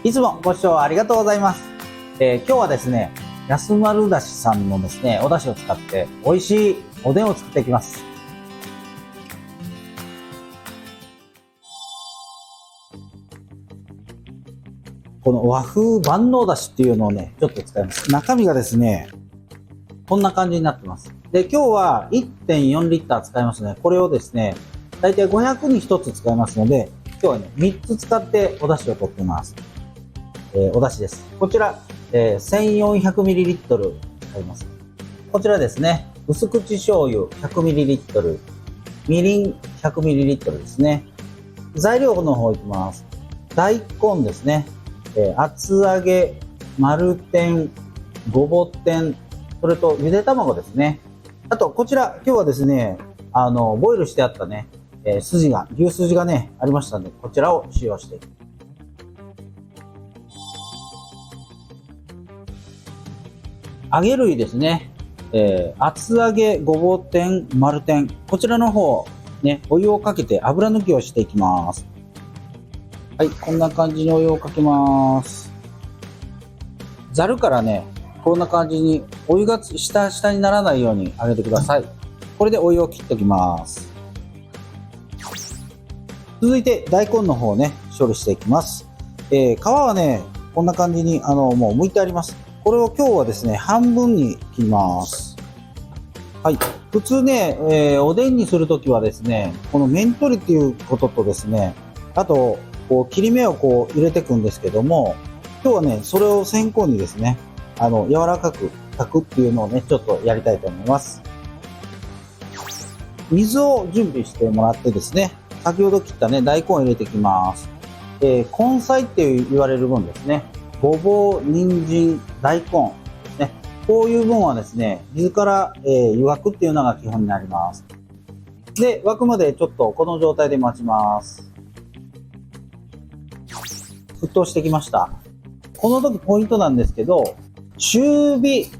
いつもご視聴ありがとうございます。今日はですね、安丸だしさんのですね、お出汁を使って美味しいおでんを作っていきます。この和風万能だしっていうのをね、ちょっと使います。中身がですね、こんな感じになってます。で、今日は 1.4 リッター使いますね。これをですね、だいたい500に1つ使いますので、今日はね、3つ使ってお出汁を取っています。お出汁です。こちら、1400ml 使います。こちらですね、薄口醤油 100ml、みりん 100ml ですね。材料の方いきます。大根ですね。厚揚げ、丸天、ごぼ天、それとゆで卵ですね。あと、こちら、今日はですね、ボイルしてあったね、牛筋がね、ありましたので、こちらを使用していきます。揚げ類ですね。厚揚げ、ごぼう天、丸天。こちらの方、ね、お湯をかけて油抜きをしていきます。はい、こんな感じにお湯をかけます。ざるからね、こんな感じにお湯が下にならないように揚げてください。これでお湯を切っておきます。続いて大根の方をね、処理していきます。皮はね、こんな感じにもう剥いてあります。これを今日はですね、半分に切ります。はい。普通ね、おでんにするときはですね、この面取りっていうこととですね、あと、こう、切り目をこう入れていくんですけども、今日はね、それを先行にですね、柔らかく炊くっていうのをね、ちょっとやりたいと思います。水を準備してもらってですね、先ほど切ったね、大根を入れていきます。根菜って言われる分ですね、ごぼう、人参、大根ですね。こういう分はですね、水から、湯がくっていうのが基本になります。で、沸くまでちょっとこの状態で待ちます。沸騰してきました。この時ポイントなんですけど、中火、ち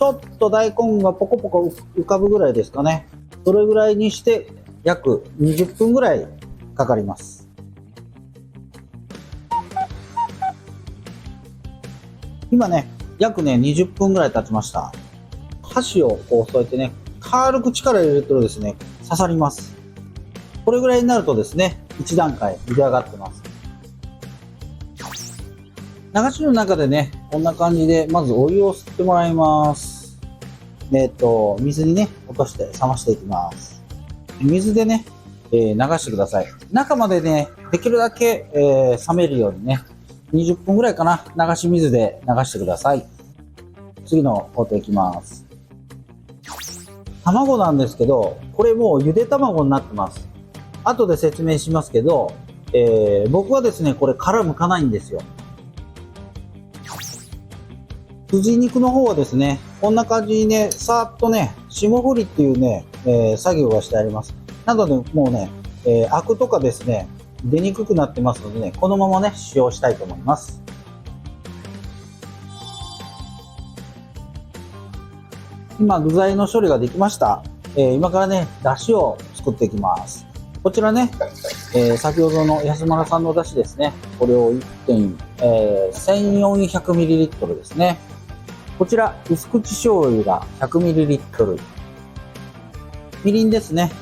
ょっと大根がポコポコ浮かぶぐらいですかね。それぐらいにして約20分ぐらいかかります。今ね、約ね、20分ぐらい経ちました。箸をこう添えてね、軽く力入れるとですね、刺さります。これぐらいになるとですね、1段階茹で上がってます。流しの中でね、こんな感じで、まずお湯を吸ってもらいます。水にね、落として冷ましていきます。水でね、流してください。中までね、できるだけ、冷めるようにね、20分ぐらいかな、流し水で流してください。次の工程いきます。卵なんですけど、これもうゆで卵になってます。後で説明しますけど、僕はですね、これ殻剥かないんですよ。筋肉の方はですね、こんな感じにね、さーっとね、霜降りっていうね、作業がしてあります。なので、もうね、アクとかですね、出にくくなってますのでね、このままね、使用したいと思います。今、具材の処理ができました。今からね、だしを作っていきます。こちらね、先ほどの安丸さんのだしですね。これを 1400ml ですね。こちら、薄口醤油が 100ml。みりんですね。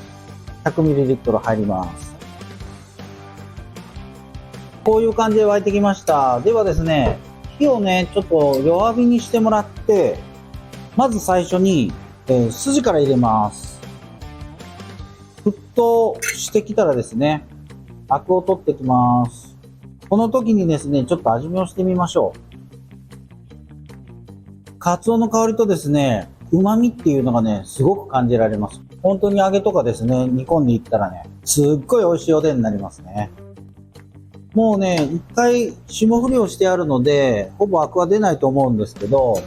100ml 入ります。こういう感じで沸いてきました。ではですね、火をね、ちょっと弱火にしてもらって、まず最初に、筋から入れます。沸騰してきたらですね、アクを取っていきます。この時にですね、ちょっと味見をしてみましょう。カツオの香りとですね、旨味っていうのがね、すごく感じられます。本当に揚げとかですね、煮込んでいったらね、すっごい美味しいおでんになりますね。もうね、一回霜降りをしてあるので、ほぼアクは出ないと思うんですけど、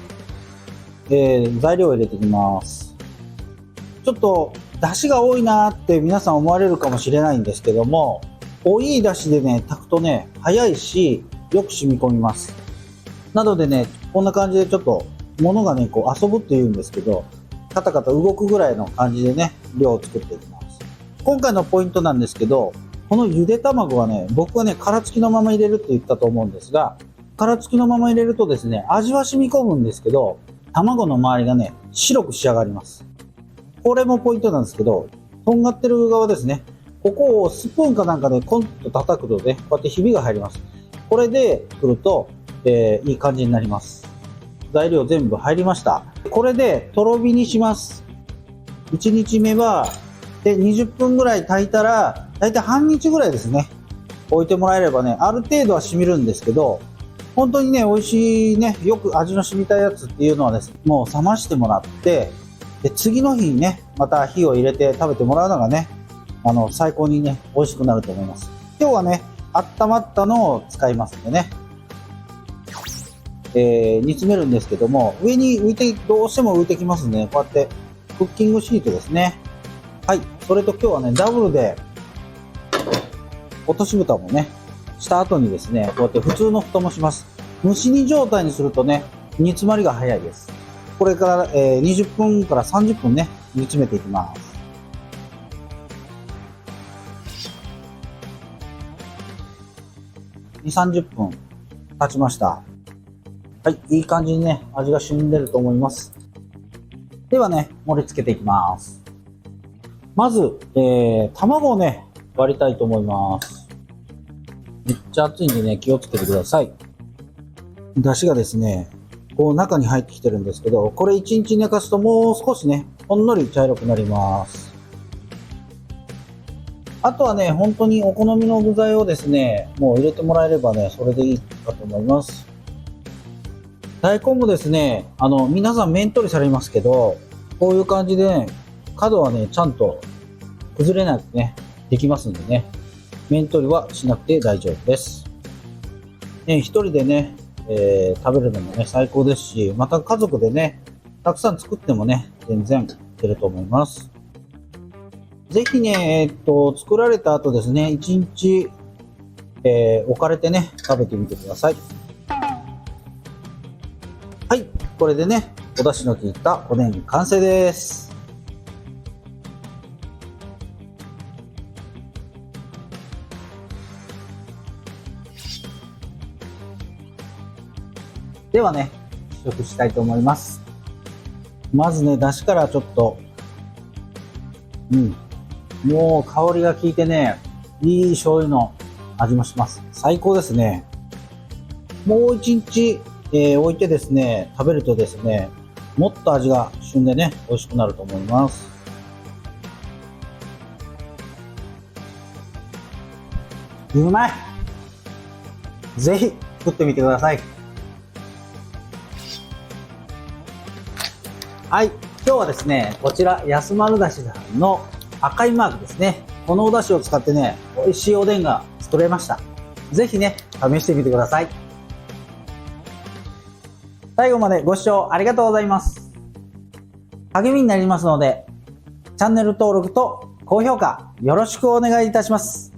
材料を入れていきます。ちょっと、出汁が多いなーって皆さん思われるかもしれないんですけども、多い出汁でね、炊くとね、早いし、よく染み込みます。なのでね、こんな感じでちょっと、物がね、こう遊ぶっていうんですけど、カタカタ動くぐらいの感じでね、量を作っていきます。今回のポイントなんですけど、このゆで卵はね、僕はね、殻付きのまま入れるって言ったと思うんですが、殻付きのまま入れるとですね、味は染み込むんですけど、卵の周りがね、白く仕上がります。これもポイントなんですけど、とんがってる側ですね。ここをスプーンかなんかでコンと叩くとね、こうやってひびが入ります。これでくると、いい感じになります。材料全部入りました。これでとろ火にします。1日目は、で、20分ぐらい炊いたら、だいたい半日ぐらいですね。置いてもらえればね、ある程度は染みるんですけど、本当にね、美味しいね、よく味の染みたやつっていうのはですね、もう冷ましてもらって、で、次の日にね、また火を入れて食べてもらうのがね、最高にね、美味しくなると思います。今日はね、温まったのを使いますんでね。煮詰めるんですけども、上に浮いて、どうしても浮いてきますんでね、こうやってクッキングシートですね。はい。それと今日はね、ダブルで、落とし蓋もね、した後にですね、こうやって普通の蓋もします。蒸し煮状態にするとね、煮詰まりが早いです。これから、20分から30分ね、煮詰めていきます。2、30分経ちました。はい、いい感じにね、味が染んでると思います。ではね、盛り付けていきます。まず、卵をね、割りたいと思います。めっちゃ熱いんでね、気をつけてください。出汁がですね、こう中に入ってきてるんですけど、これ1日寝かすともう少しね、ほんのり茶色くなります。あとはね、本当にお好みの具材をですね、もう入れてもらえればね、それでいいかと思います。大根もですね、皆さん面取りされますけど、こういう感じで、ね、角はね、ちゃんと崩れなくね、できますんでね、面取りはしなくて大丈夫です。ね、一人でね、食べるのもね、最高ですし、また家族でね、たくさん作ってもね、全然いけると思います。ぜひね、作られた後ですね、1日、置かれてね、食べてみてください。はい、これでね、お出汁の効いたおでん完成です。ではね、試食したいと思います。まずね、出汁からちょっと、もう香りが効いてね、いい醤油の味もします。最高ですね。もう一日、置いてですね、食べるとですね、もっと味が旬でね、美味しくなると思います。うまい！ぜひ作ってみてください。はい、今日はですね、こちら安丸だしさんの赤いマークですね。このお出汁を使ってね、美味しいおでんが作れました。ぜひね、試してみてください。最後までご視聴ありがとうございます。励みになりますので、チャンネル登録と高評価よろしくお願いいたします。